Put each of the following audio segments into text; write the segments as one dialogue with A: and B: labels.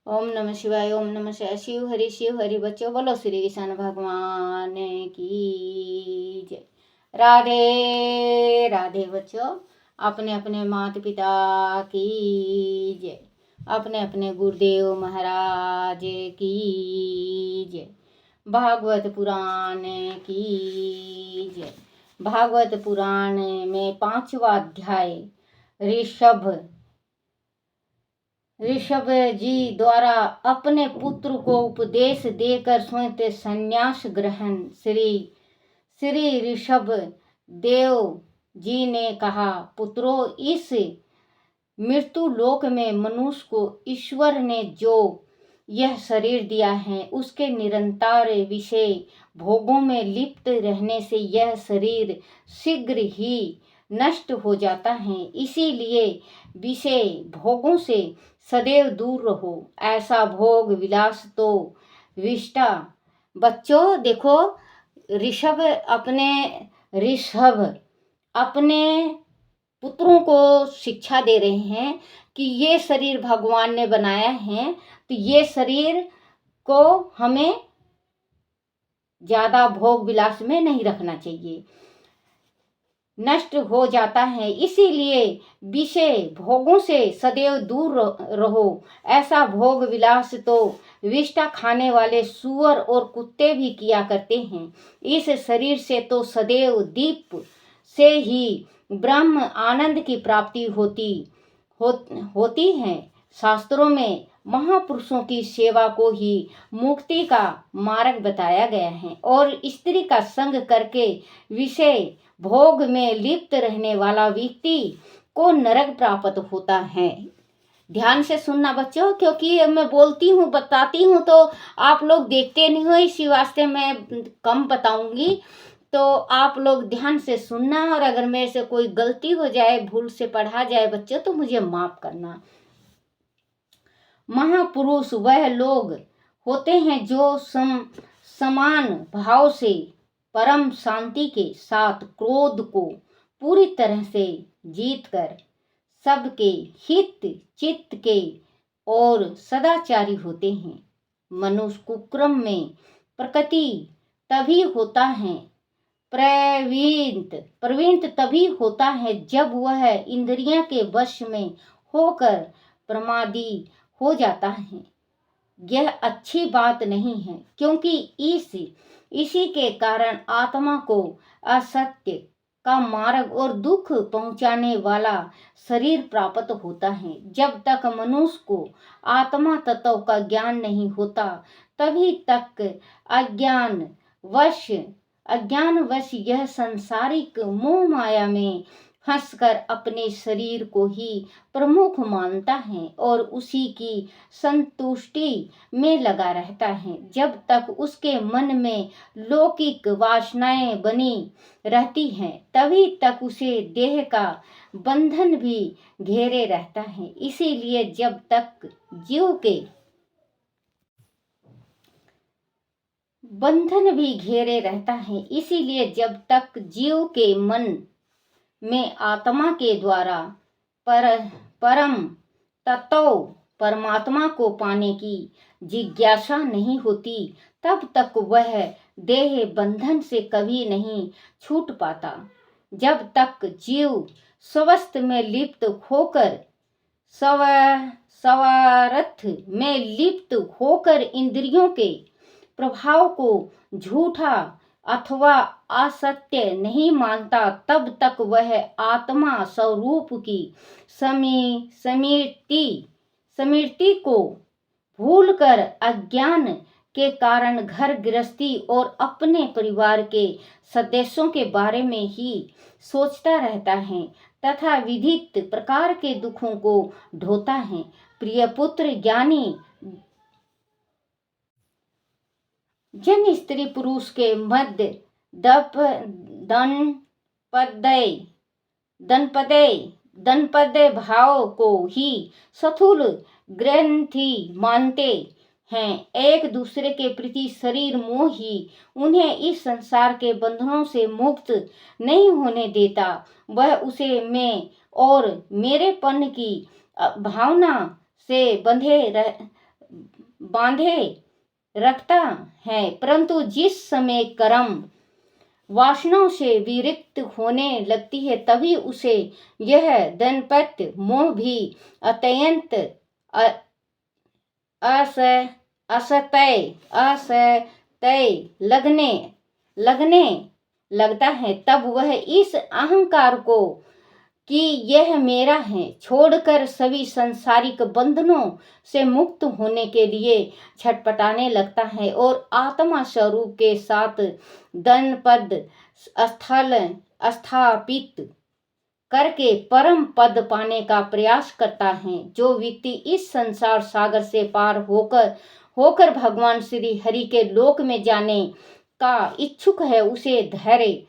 A: ओम नमः शिवाय। ओम नमः शिवाय। शिव हरि बच्चों, बोलो श्री कृष्ण भगवान की जय। राधे राधे बच्चों, अपने अपने माता पिता की जय, अपने अपने गुरुदेव महाराज की जय, भागवत पुराण की जय। भागवत पुराण में 5वां अध्याय ऋषभ जी द्वारा अपने पुत्र को उपदेश देकर स्वयं संन्यास ग्रहण। श्री ऋषभ देव जी ने कहा, पुत्रों, इस मृत्यु लोक में मनुष्य को ईश्वर ने जो यह शरीर दिया है, उसके निरंतर विषय भोगों में लिप्त रहने से यह शरीर शीघ्र ही नष्ट हो जाता है। इसीलिए विषय भोगों से सदैव दूर रहो। ऐसा भोग विलास तो विष्टा। बच्चों देखो, ऋषभ अपने पुत्रों को शिक्षा दे रहे हैं कि ये शरीर भगवान ने बनाया है, तो ये शरीर को हमें ज्यादा भोग विलास में नहीं रखना चाहिए, नष्ट हो जाता है। इसीलिए विषय भोगों से सदैव दूर रहो। ऐसा भोग विलास तो विष्ठा खाने वाले सूअर और कुत्ते भी किया करते हैं। इस शरीर से तो सदैव दीप से ही ब्रह्म आनंद की प्राप्ति होती है। शास्त्रों में महापुरुषों की सेवा को ही मुक्ति का मार्ग बताया गया है और स्त्री का संग करके विषय भोग में लिप्त रहने वाला व्यक्ति को नरक प्राप्त होता है। ध्यान से सुनना बच्चों, क्योंकि मैं बोलती हूँ, बताती हूँ तो आप लोग देखते नहीं हो, इसी वास्ते मैं कम बताऊंगी, तो आप लोग ध्यान से सुनना। और अगर मेरे से कोई गलती हो जाए, भूल से पढ़ा जाए बच्चों, तो मुझे माफ करना। महापुरुष वह लोग होते हैं जो समान भाव से परम शांति के साथ क्रोध को पूरी तरह से जीतकर सबके हित चित्त के और सदाचारी होते हैं। मनुष्य कुक्रम में प्रकृति तभी होता है, प्रवीण तभी होता है जब वह इंद्रियों के वश में होकर प्रमादी हो जाता है। यह अच्छी बात नहीं है, क्योंकि इसी के कारण आत्मा को असत्य का मार्ग और दुख पहुंचाने वाला शरीर प्राप्त होता है। जब तक मनुष्य को आत्मा तत्व का ज्ञान नहीं होता, तभी तक अज्ञानवश यह सांसारिक मोह माया में फंसकर अपने शरीर को ही प्रमुख मानता है और उसी की संतुष्टि में लगा रहता है। जब तक उसके मन में लौकिक वासनाएं बनी रहती हैं, तभी तक उसे देह का बंधन भी घेरे रहता है। इसीलिए जब तक जीव के बंधन भी घेरे रहता है, इसीलिए जब तक जीव के मन में आत्मा के द्वारा परम तत्व परमात्मा को पाने की जिज्ञासा नहीं होती, तब तक वह देह बंधन से कभी नहीं छूट पाता। जब तक जीव स्वस्थ में लिप्त होकर स्वार्थ में लिप्त होकर इंद्रियों के प्रभाव को झूठा अथवा असत्य नहीं मानता, तब तक वह आत्मा स्वरूप की स्मृति को भूलकर अज्ञान के कारण घर गृहस्थी और अपने परिवार के सदस्यों के बारे में ही सोचता रहता है तथा विविध प्रकार के दुखों को ढोता है। प्रिय पुत्र, ज्ञानी जन स्त्री पुरुष के मध्य दंपत्य भाव को ही स्थूल ग्रंथि मानते हैं। एक दूसरे के प्रति शरीर मोह ही उन्हें इस संसार के बंधनों से मुक्त नहीं होने देता। वह उसे मैं और मेरेपन की भावना से बांधे रखता है, परंतु जिस समय कर्म वासनाओं से विरक्त होने लगती है तभी उसे यह दाम्पत्य मोह भी अत्यंत असतय लगने लगता है। तब वह इस अहंकार को कि यह मेरा है छोड़कर सभी सांसारिक बंधनों से मुक्त होने के लिए छटपटाने लगता है और आत्मा स्वरूप के साथ धनपद स्थापित करके परम पद पाने का प्रयास करता है। जो व्यक्ति इस संसार सागर से पार होकर भगवान श्री हरि के लोक में जाने का इच्छुक है, उसे धैर्य,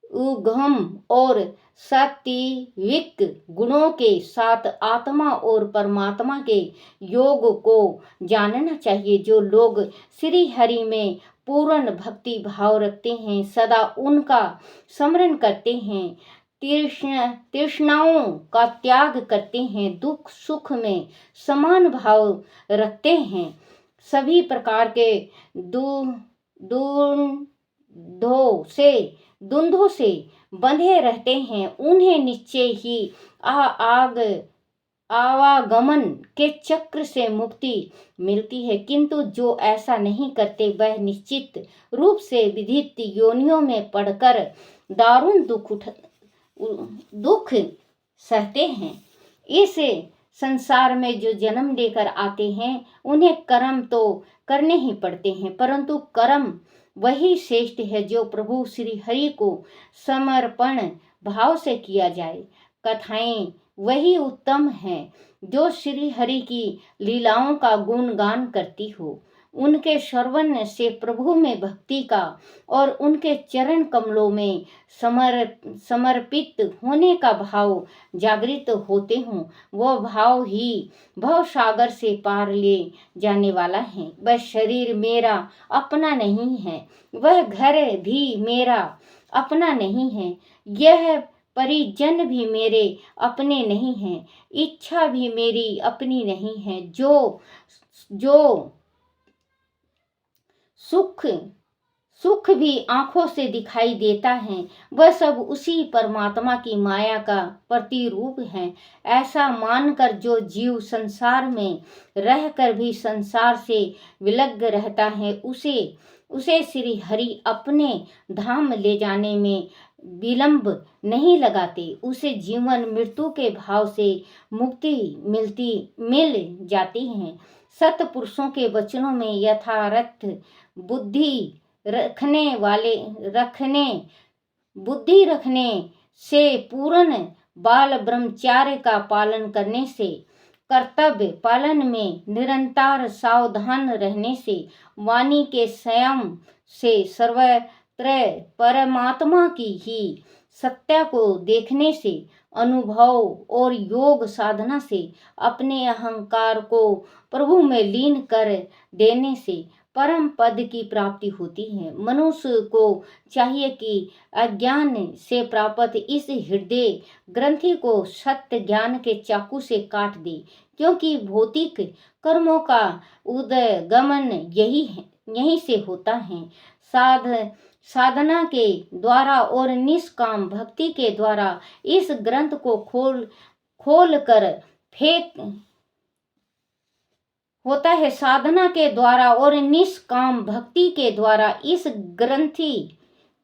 A: उद्यम और सात्विक गुणों के साथ आत्मा और परमात्मा के योग को जानना चाहिए। जो लोग श्री हरि में पूर्ण भक्ति भाव रखते हैं, सदा उनका स्मरण करते हैं, तृष्णाओं का त्याग करते हैं, दुख सुख में समान भाव रखते हैं, सभी प्रकार के द्वंद्वों से बंधे रहते हैं, उन्हें निश्चय ही आवागमन के चक्र से मुक्ति मिलती है। किंतु जो ऐसा नहीं करते वह निश्चित रूप से विविध योनियों में पड़कर दारुण दुख सहते हैं। इस संसार में जो जन्म लेकर आते हैं उन्हें कर्म तो करने ही पड़ते हैं, परंतु कर्म वही श्रेष्ठ है जो प्रभु श्री हरि को समर्पण भाव से किया जाए। कथाएं वही उत्तम है जो श्री हरि की लीलाओं का गुणगान करती हो। उनके श्रवण से प्रभु में भक्ति का और उनके चरण कमलों में समर्पित होने का भाव जागृत होते हों, वह भाव ही भव सागर से पार ले जाने वाला है। वह शरीर मेरा अपना नहीं है, वह घर भी मेरा अपना नहीं है, यह परिजन भी मेरे अपने नहीं हैं, इच्छा भी मेरी अपनी नहीं है। जो सुख भी आंखों से दिखाई देता है वह सब उसी परमात्मा की माया का प्रतिरूप है। ऐसा मानकर जो जीव संसार में रहकर भी संसार से विलग रहता है, उसे श्री हरि अपने धाम ले जाने में विलंब नहीं लगाते। उसे जीवन मृत्यु के भाव से मुक्ति मिल जाती है। सत्पुरुषों के वचनों में यथार्थ बुद्धि रखने से, पूर्ण बाल ब्रह्मचार्य का पालन करने से, कर्तव्य पालन में निरंतर सावधान रहने से, वाणी के संयम से, सर्वत्र परमात्मा की ही सत्ता को देखने से, अनुभव और योग साधना से, अपने अहंकार को प्रभु में लीन कर देने से परम पद की प्राप्ति होती है। मनुष्य को चाहिए कि अज्ञान से प्राप्त इस हृदय ग्रंथि को सत्य ज्ञान के चाकू से काट दे, क्योंकि भौतिक कर्मों का उद्गमन यहीं से होता है। साधना के द्वारा और निष्काम भक्ति के द्वारा इस ग्रंथ को खोल कर फेंक होता है। साधना के द्वारा और निष्काम भक्ति के द्वारा इस ग्रंथि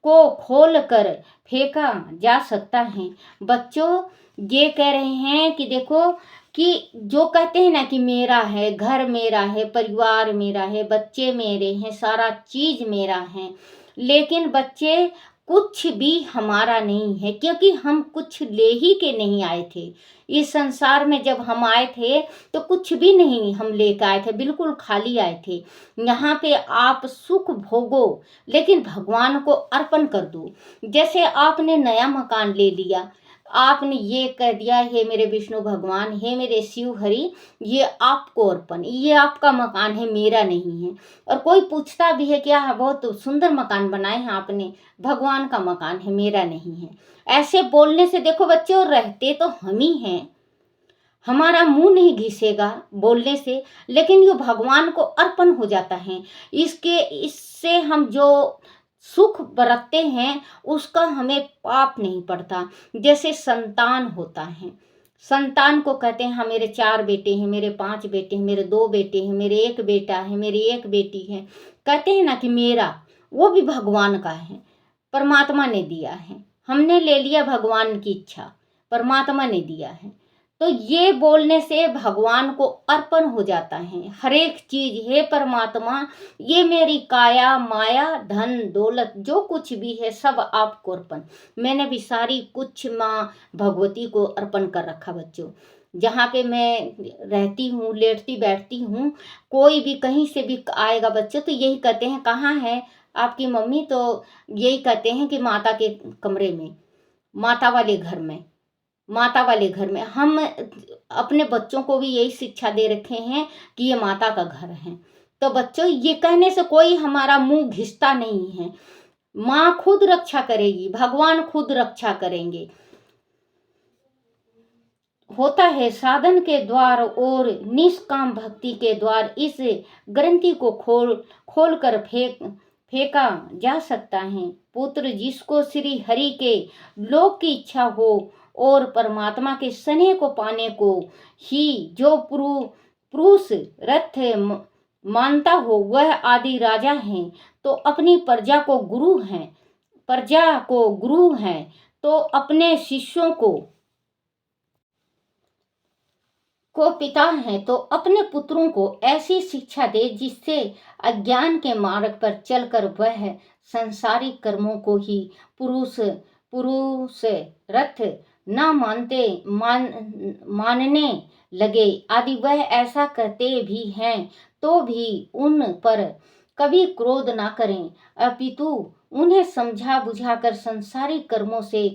A: को खोल कर फेंका जा सकता है। बच्चों, ये कह रहे हैं कि देखो कि जो कहते हैं ना कि मेरा है, घर मेरा है, परिवार मेरा है, बच्चे मेरे हैं, सारा चीज मेरा है, लेकिन बच्चे कुछ भी हमारा नहीं है, क्योंकि हम कुछ ले ही के नहीं आए थे। इस संसार में जब हम आए थे तो कुछ भी नहीं हम लेकर आए थे, बिल्कुल खाली आए थे। यहाँ पे आप सुख भोगो लेकिन भगवान को अर्पण कर दो। जैसे आपने नया मकान ले लिया, आपने ये कह दिया, हे मेरे विष्णु भगवान, हे मेरे शिव हरि, ये आपको अर्पण, ये आपका मकान है, मेरा नहीं है। और कोई पूछता भी है क्या, बहुत सुंदर मकान बनाए हैं आपने, भगवान का मकान है, मेरा नहीं है। ऐसे बोलने से देखो बच्चों, रहते तो हम ही हैं। हमारा मुंह नहीं घिसेगा बोलने से, लेकिन ये भगवान को अर्पण हो जाता है। इससे हम जो सुख बरतते हैं उसका हमें पाप नहीं पड़ता। जैसे संतान होता है, संतान को कहते हैं हाँ मेरे 4 बेटे हैं, मेरे 5 बेटे हैं, मेरे 2 बेटे हैं, मेरे 1 बेटा है, मेरी 1 बेटी है, कहते हैं ना कि मेरा, वो भी भगवान का है, परमात्मा ने दिया है। हमने ले लिया भगवान की इच्छा, परमात्मा ने दिया है। तो ये बोलने से भगवान को अर्पण हो जाता है हर एक चीज। हे परमात्मा, ये मेरी काया माया धन दौलत जो कुछ भी है सब आपको अर्पण। मैंने भी सारी कुछ माँ भगवती को अर्पण कर रखा बच्चों। जहाँ पे मैं रहती हूँ, लेटती बैठती हूँ, कोई भी कहीं से भी आएगा बच्चों तो यही कहते हैं कहाँ है आपकी मम्मी, तो यही कहते हैं कि माता के कमरे में, माता वाले घर में, माता वाले घर में। हम अपने बच्चों को भी यही शिक्षा दे रखे हैं कि ये माता का घर है। तो बच्चों ये कहने से कोई हमारा मुंह घिसता नहीं है। माँ खुद रक्षा करेगी, भगवान खुद रक्षा करेंगे। होता है साधन के द्वार और निष्काम भक्ति के द्वार, इस ग्रंथि को खोल कर फेंका जा सकता है। पुत्र जिसको श्री हरि के लोक की इच्छा हो और परमात्मा के स्नेह को पाने को ही जो पुरुष रथ मानता हो वह आदि राजा है। तो अपनी प्रजा को गुरु हैं, तो अपने शिष्यों को पिता हैं, तो अपने पुत्रों को ऐसी शिक्षा दे जिससे अज्ञान के मार्ग पर चलकर वह संसारिक कर्मों को ही पुरुष रथ न मानने लगे। आदि वह ऐसा कहते भी हैं तो भी उन पर कभी क्रोध ना करें, अपितु उन्हें समझा बुझाकर संसारिक कर्मों से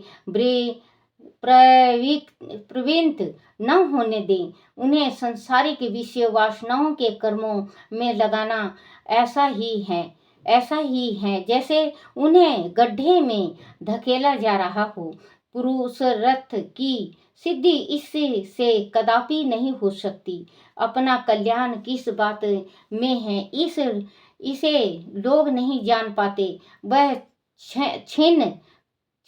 A: प्रवृत्त न होने दें। उन्हें संसारिक विषय वासनाओं के कर्मों में लगाना ऐसा ही है जैसे उन्हें गड्ढे में धकेला जा रहा हो। पुरुष रथ की सिद्धि इससे कदापि नहीं हो सकती। अपना कल्याण किस बात में है इसे लोग नहीं जान पाते। वह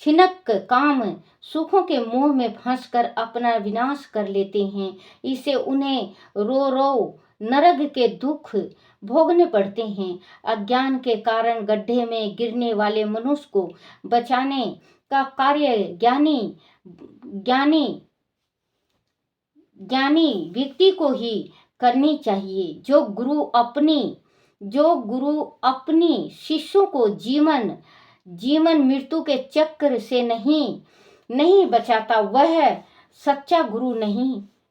A: छिनक काम सुखों के मोह में फंसकर अपना विनाश कर लेते हैं। इससे उन्हें रो नरक के दुख भोगने पड़ते हैं। अज्ञान के कारण गड्ढे में गिरने वाले मनुष्य को बचाने का कार्य ज्ञानी व्यक्ति को ही करनी चाहिए। जो गुरु अपनी शिष्यों को जीवन मृत्यु के चक्र से नहीं बचाता वह सच्चा गुरु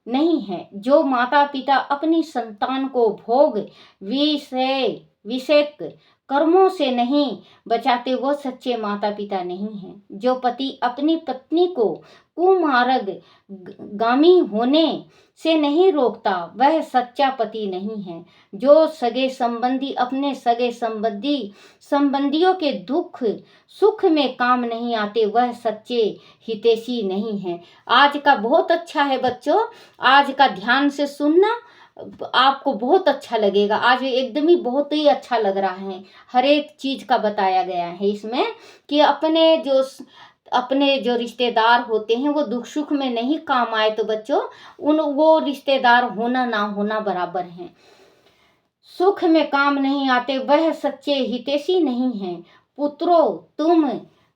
A: नहीं है। जो माता पिता अपनी संतान को भोग विषयक कर्मों से नहीं बचाते वो सच्चे माता पिता नहीं हैं। जो पति अपनी पत्नी को कुमार्ग गामी होने से नहीं रोकता वह सच्चा पति नहीं है। जो सगे संबंधी अपने सगे संबंधियों के दुख सुख में काम नहीं आते वह सच्चे हितैषी नहीं है। आज का बहुत अच्छा है बच्चों, आज का ध्यान से सुनना, आपको बहुत अच्छा लगेगा। आज एकदम ही बहुत ही अच्छा लग रहा है। हर एक चीज का बताया गया है इसमें कि अपने जो रिश्तेदार होते हैं वो दुख सुख में नहीं काम आए तो बच्चों वो रिश्तेदार होना ना होना बराबर है। सुख में काम नहीं आते वह सच्चे हितैषी नहीं है। पुत्रों तुम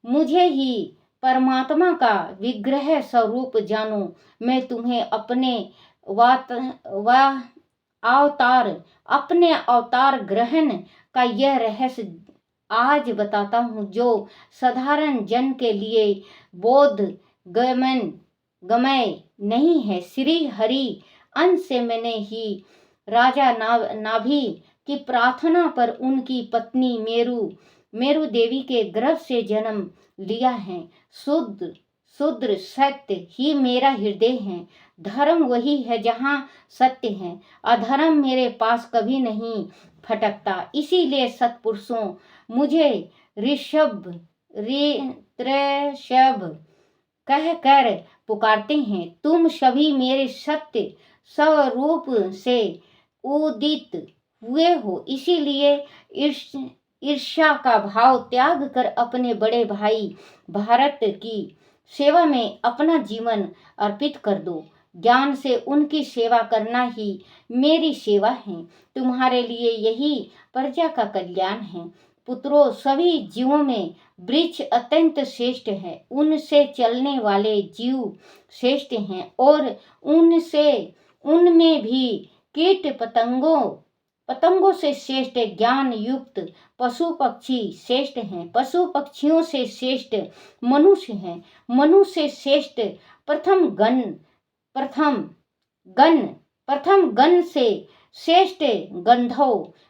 A: मुझे ही परमात्मा का विग्रह स्वरूप जानो। मैं तुम्हें अपने अवतार ग्रहण का यह रहस्य आज बताता हूँ जो साधारण जन के लिए बोध गमय नहीं है। श्री हरि अंश से मैंने ही राजा नाभि की प्रार्थना पर उनकी पत्नी मेरु देवी के गर्भ से जन्म लिया है। शुद्र सत्य ही मेरा हृदय है। धर्म वही है जहाँ सत्य है। अधर्म मेरे पास कभी नहीं फटकता। इसीलिए सत्पुरुषों मुझे ऋषभ कह कर पुकारते हैं। तुम सभी मेरे सत्य स्वरूप से उदित हुए हो, इसीलिए ईर्ष्या का भाव त्याग कर अपने बड़े भाई भारत की सेवा में अपना जीवन अर्पित कर दो। ज्ञान से उनकी सेवा करना ही मेरी सेवा है। तुम्हारे लिए यही प्रजा का कल्याण है। पुत्रों, सभी जीवों में वृक्ष अत्यंत श्रेष्ठ है, उनसे चलने वाले जीव श्रेष्ठ हैं, और उनमें भी कीट पतंगों से श्रेष्ठ ज्ञान युक्त पशु पक्षी श्रेष्ठ हैं। पशु पक्षियों से श्रेष्ठ मनुष्य हैं। मनुष्य से श्रेष्ठ प्रथम गण से श्रेष्ठ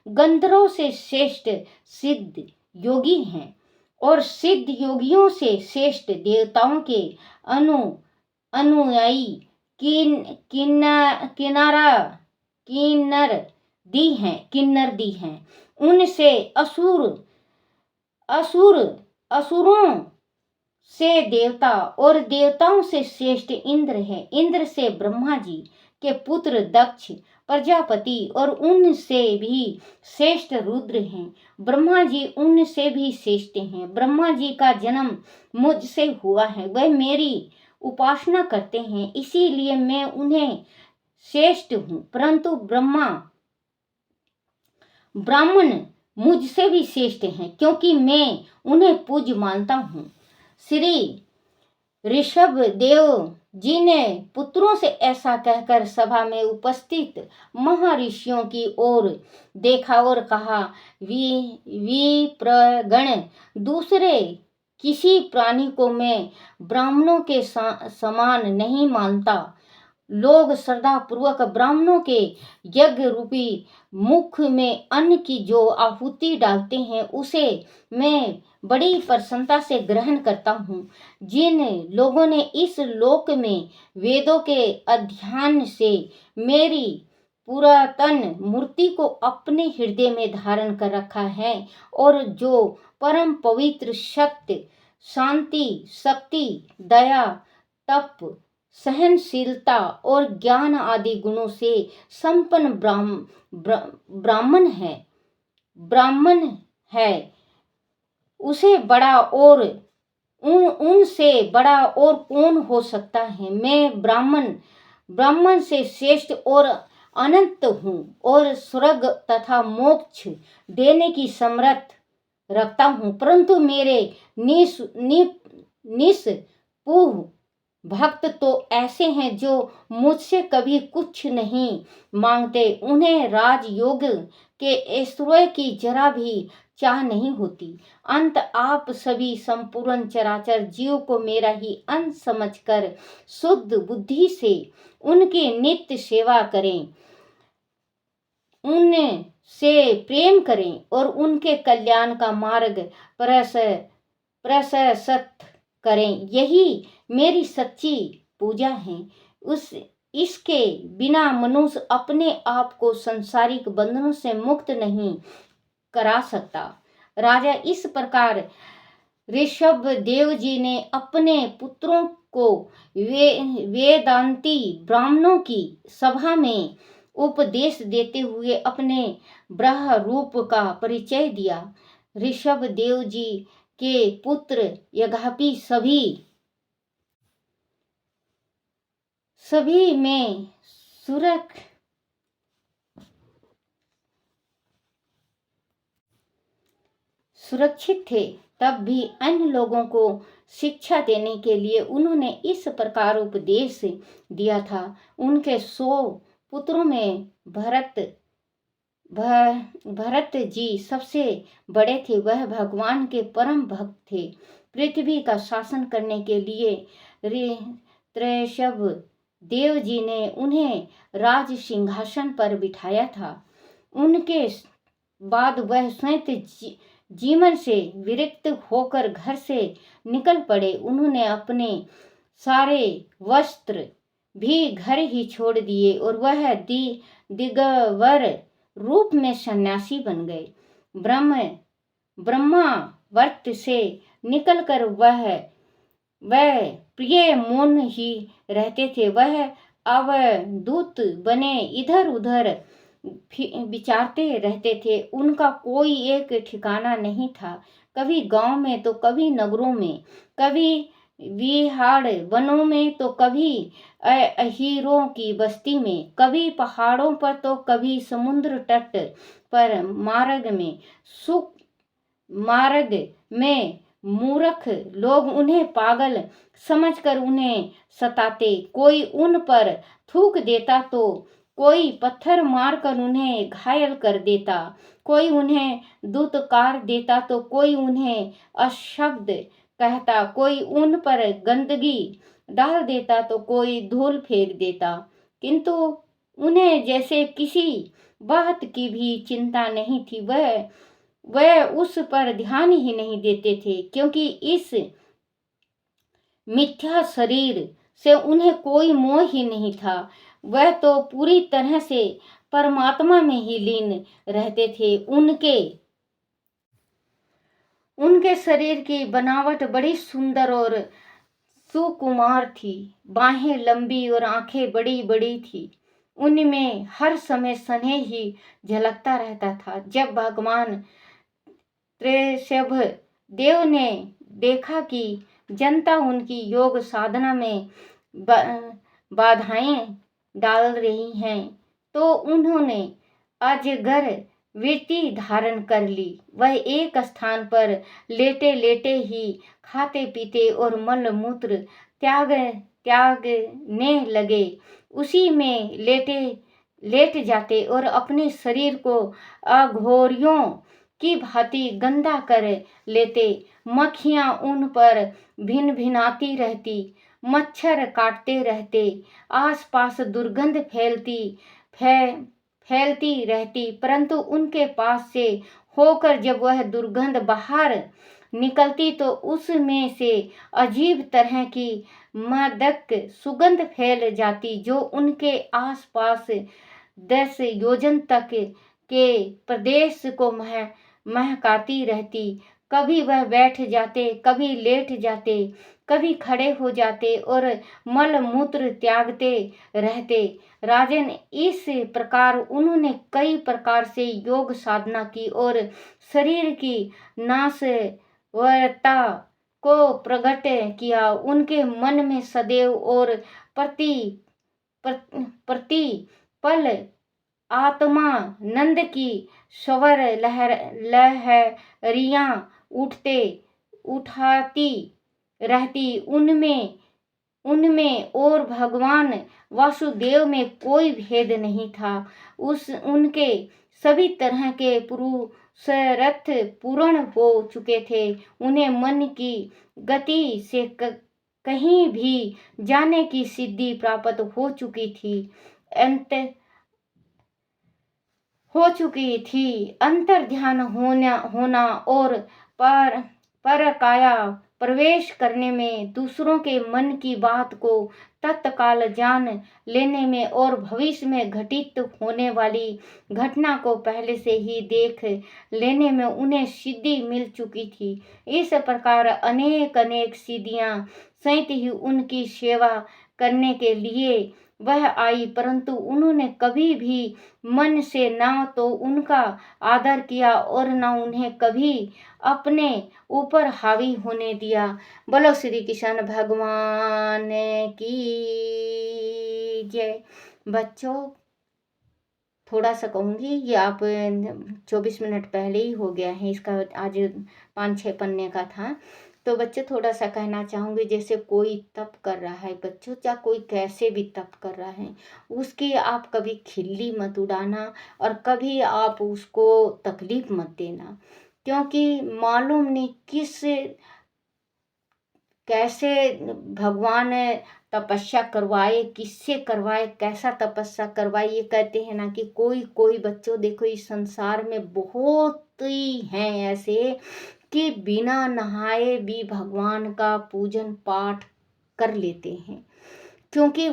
A: गंधर्वों से श्रेष्ठ सिद्ध योगी हैं, और सिद्ध योगियों से श्रेष्ठ देवताओं के अनुयायी किन्नर दी हैं। उनसे असुरों से देवता, और देवताओं से श्रेष्ठ इंद्र है। इंद्र से ब्रह्मा जी के पुत्र दक्ष प्रजापति, और उनसे भी श्रेष्ठ रुद्र हैं। ब्रह्मा जी उनसे भी श्रेष्ठ हैं। ब्रह्मा जी का जन्म मुझसे हुआ है, वह मेरी उपासना करते हैं, इसीलिए मैं उन्हें श्रेष्ठ हूँ। परंतु ब्राह्मण मुझसे भी श्रेष्ठ हैं, क्योंकि मैं उन्हें पूज्य मानता हूँ। श्री ऋषभ देव जी ने पुत्रों से ऐसा कहकर सभा में उपस्थित महर्षियों की ओर देखा और कहा, विप्रगण, दूसरे किसी प्राणी को मैं ब्राह्मणों के समान नहीं मानता। लोग श्रद्धा पूर्वक ब्राह्मणों के यज्ञ रूपी मुख में अन्न की जो आहुति डालते हैं, उसे मैं बड़ी प्रसन्नता से ग्रहण करता हूँ। जिन लोगों ने इस लोक में वेदों के अध्ययन से मेरी पुरातन मूर्ति को अपने हृदय में धारण कर रखा है, और जो परम पवित्र सत्य, शांति, शक्ति, दया, तप, सहनशीलता और ज्ञान आदि गुणों से संपन्न ब्राह्मण है, उसे उनसे बड़ा और कौन हो सकता है। मैं ब्राह्मण से श्रेष्ठ और अनंत हूँ, और स्वर्ग तथा मोक्ष देने की समर्थ रखता हूँ। परंतु मेरे निष्पुह भक्त तो ऐसे हैं जो मुझसे कभी कुछ नहीं मांगते। उन्हें राजयोग के ऐश्वर्य की जरा भी चाह नहीं होती। अंत आप सभी संपूर्ण चराचर जीव को मेरा ही अंश समझकर शुद्ध बुद्धि से उनकी नित्य सेवा करें, उनसे प्रेम करें, और उनके कल्याण का मार्ग प्रशस्त करें। यही मेरी सच्ची पूजा है। इसके बिना मनुष्य अपने आप को सांसारिक बंधनों से मुक्त नहीं करा सकता। राजा, इस प्रकार ऋषभ देव जी ने अपने पुत्रों को वेदांती ब्राह्मणों की सभा में उपदेश देते हुए अपने ब्रह्म रूप का परिचय दिया। ऋषभ देव जी के पुत्र यद्यपि सभी में सुरक्षित थे, तब भी अन्य लोगों को शिक्षा देने के लिए उन्होंने इस प्रकार उपदेश दिया था। उनके 100 पुत्रों में भरत जी सबसे बड़े थे। वह भगवान के परम भक्त थे। पृथ्वी का शासन करने के लिए ऋषभ देव जी ने उन्हें राज सिंहासन पर बिठाया था। उनके बाद वह स्वयं जीवन से विरक्त होकर घर से निकल पड़े। उन्होंने अपने सारे वस्त्र भी घर ही छोड़ दिए और वह दिगंबर रूप में सन्यासी बन गए। ब्रह्मावर्त से निकलकर वह वह प्रिय मौन ही रहते थे। वह अवधूत बने इधर उधर विचारते रहते थे। उनका कोई एक ठिकाना नहीं था। कभी गांव में तो कभी नगरों में, कभी विहाड़ वनों में तो कभी अहीरों की बस्ती में, कभी पहाड़ों पर तो कभी समुद्र तट पर। मार्ग में मूर्ख लोग उन्हें पागल समझकर उन्हें सताते। कोई उन पर थूक देता तो कोई पत्थर मारकर उन्हें घायल कर देता। कोई उन्हें दुत्कार देता तो कोई उन्हें अशब्द कहता। कोई उन पर गंदगी डाल देता तो कोई धूल फेंक देता। किंतु उन्हें जैसे किसी बात की भी चिंता नहीं थी। वह उस पर ध्यान ही नहीं देते थे, क्योंकि इस मिथ्या शरीर से उन्हें कोई मोह ही नहीं था। वह तो पूरी तरह से परमात्मा में ही लीन रहते थे। उनके शरीर की बनावट बड़ी सुंदर और सुकुमार थी। बाहें लंबी और आंखें बड़ी बड़ी थी। उनमें हर समय स्नेह ही झलकता रहता था। जब भगवान ऋषभ देव ने देखा कि जनता उनकी योग साधना में बाधाएं डाल रही हैं, तो उन्होंने अजगर वृत्ति धारण कर ली। वह एक स्थान पर लेटे लेटे ही खाते पीते और मल मूत्र त्यागने लगे। उसी में लेट जाते और अपने शरीर को अघोरियों की भांति गंदा कर लेते। मक्खियां उन पर भिन भिनाती रहती, मच्छर काटते रहते, आसपास दुर्गंध फैलती रहती। परंतु उनके पास से होकर जब वह दुर्गंध बाहर निकलती तो उसमें से अजीब तरह की मादक सुगंध फैल जाती, जो उनके आसपास 10 योजन तक के प्रदेश को महकाती रहती। कभी वह बैठ जाते, कभी लेट जाते, कभी खड़े हो जाते और मल मूत्र त्यागते रहते। राजन, इस प्रकार उन्होंने कई प्रकार से योग साधना की और शरीर की नाशवरता को प्रकट किया। उनके मन में सदैव और प्रतिपल आत्मानंद की स्वर लहरियां उठाती रहती। उनमें और भगवान वासुदेव में कोई भेद नहीं था। उनके सभी तरह के पुरुषार्थ पूर्ण हो चुके थे। उन्हें मन की गति से कहीं भी जाने की सिद्धि प्राप्त हो चुकी थी। अंतर ध्यान होना और पर काया प्रवेश करने में, दूसरों के मन की बात को तत्काल जान लेने में और भविष्य में घटित होने वाली घटना को पहले से ही देख लेने में उन्हें सिद्धि मिल चुकी थी। इस प्रकार अनेक सिद्धियां सहित ही उनकी सेवा करने के लिए वह आई, परंतु उन्होंने कभी भी मन से ना तो उनका आदर किया और ना उन्हें कभी अपने ऊपर हावी होने दिया। बोलो श्री कृष्ण भगवान की जय। बच्चों, थोड़ा सा कहूँगी, ये आप 24 मिनट पहले ही हो गया है, इसका आज 5-6 पन्ने का था। तो बच्चों, थोड़ा सा कहना चाहूँगी, जैसे कोई तप कर रहा है बच्चों, या कोई कैसे भी तप कर रहा है, उसकी आप कभी खिल्ली मत उड़ाना और कभी आप उसको तकलीफ मत देना, क्योंकि मालूम नहीं कैसे भगवान तपस्या करवाए, किससे करवाए, कैसा तपस्या करवाए। ये कहते हैं ना कि कोई बच्चों, देखो इस संसार में बहुत ही हैं ऐसे कि बिना नहाए भी भगवान का पूजन पाठ कर लेते हैं, क्योंकि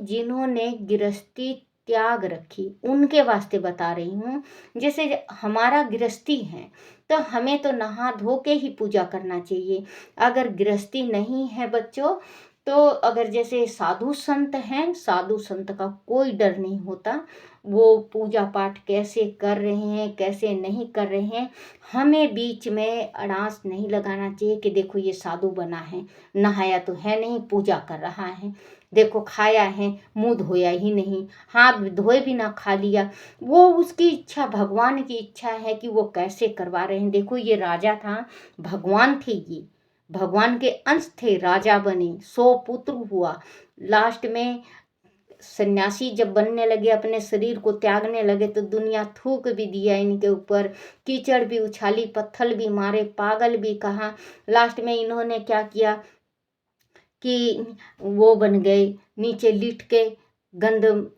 A: जिन्होंने गृहस्थी त्याग रखी, उनके वास्ते बता रही हूँ। जैसे हमारा गृहस्थी है तो हमें तो नहा धो के ही पूजा करना चाहिए। अगर गृहस्थी नहीं है बच्चों, तो अगर जैसे साधु संत हैं, साधु संत का कोई डर नहीं होता, वो पूजा पाठ कैसे कर रहे हैं कैसे नहीं कर रहे हैं, हमें बीच में अड़ास नहीं लगाना चाहिए कि देखो ये साधु बना है, नहाया तो है नहीं, पूजा कर रहा है, देखो खाया है मुंह धोया ही नहीं, हाथ धोए भी ना खा लिया। वो उसकी इच्छा, भगवान की इच्छा है कि वो कैसे करवा रहे हैं। देखो ये राजा था, भगवान थे, ये भगवान के अंश थे, राजा बने, 100 पुत्र हुआ, लास्ट में सन्यासी जब बनने लगे, अपने शरीर को त्यागने लगे, तो दुनिया थूक भी दिया इनके ऊपर, कीचड़ भी उछाली, पत्थर भी मारे, पागल भी कहा। लास्ट में इन्होंने क्या किया कि वो बन गए, नीचे लिट के गंद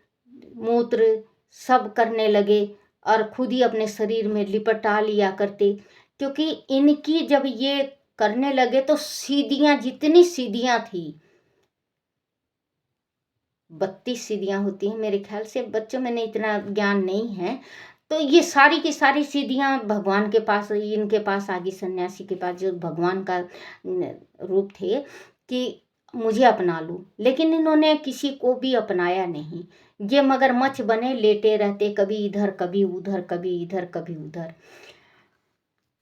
A: मूत्र सब करने लगे और खुद ही अपने शरीर में लिपटा लिया करते। क्योंकि इनकी जब ये करने लगे तो सीढ़ियाँ, जितनी सीढ़ियाँ थी, 32 सीढ़ियाँ होती हैं मेरे ख्याल से, बच्चों में इतना ज्ञान नहीं है। तो ये सारी की सारी सीढ़ियाँ भगवान के पास, इनके पास आ गई, सन्यासी के पास, जो भगवान का रूप थे कि मुझे अपना लो। लेकिन इन्होंने किसी को भी अपनाया नहीं। ये मगरमच्छ बने, लेटे रहते, कभी इधर कभी उधर, कभी इधर कभी उधर।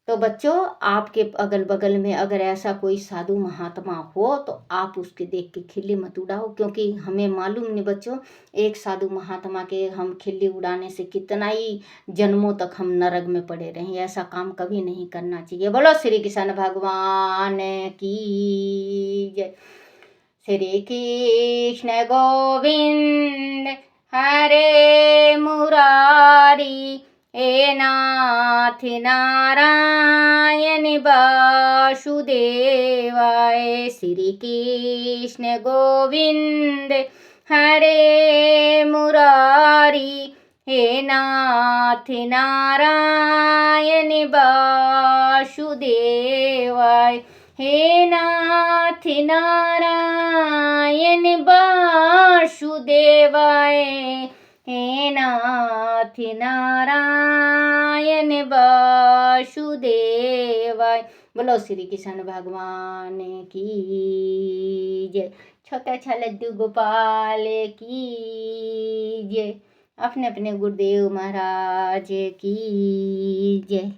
A: तो बच्चों, आपके अगल बगल में अगर ऐसा कोई साधु महात्मा हो तो आप उसके देख के खिल्ली मत उड़ाओ, क्योंकि हमें मालूम नहीं बच्चों, एक साधु महात्मा के हम खिल्ली उड़ाने से कितना ही जन्मों तक हम नरक में पड़े रहें। ऐसा काम कभी नहीं करना चाहिए। बोलो श्री कृष्ण भगवान की जय। श्री कृष्ण गोविंद हरे मुरारी, हे नाथ नारायण वासुदेवाय। श्री कृष्ण गोविंद हरे मुरारी, हे नाथ नारायण वासुदेवाय। हे नाथ नारायण वासुदेवाय, हे नाथ नारायण वासुदेवाय। बोलो श्री कृष्ण भगवान की जय। छोटा सा लड्डू गोपाल की जय। अपने अपने गुरुदेव महाराज की जय।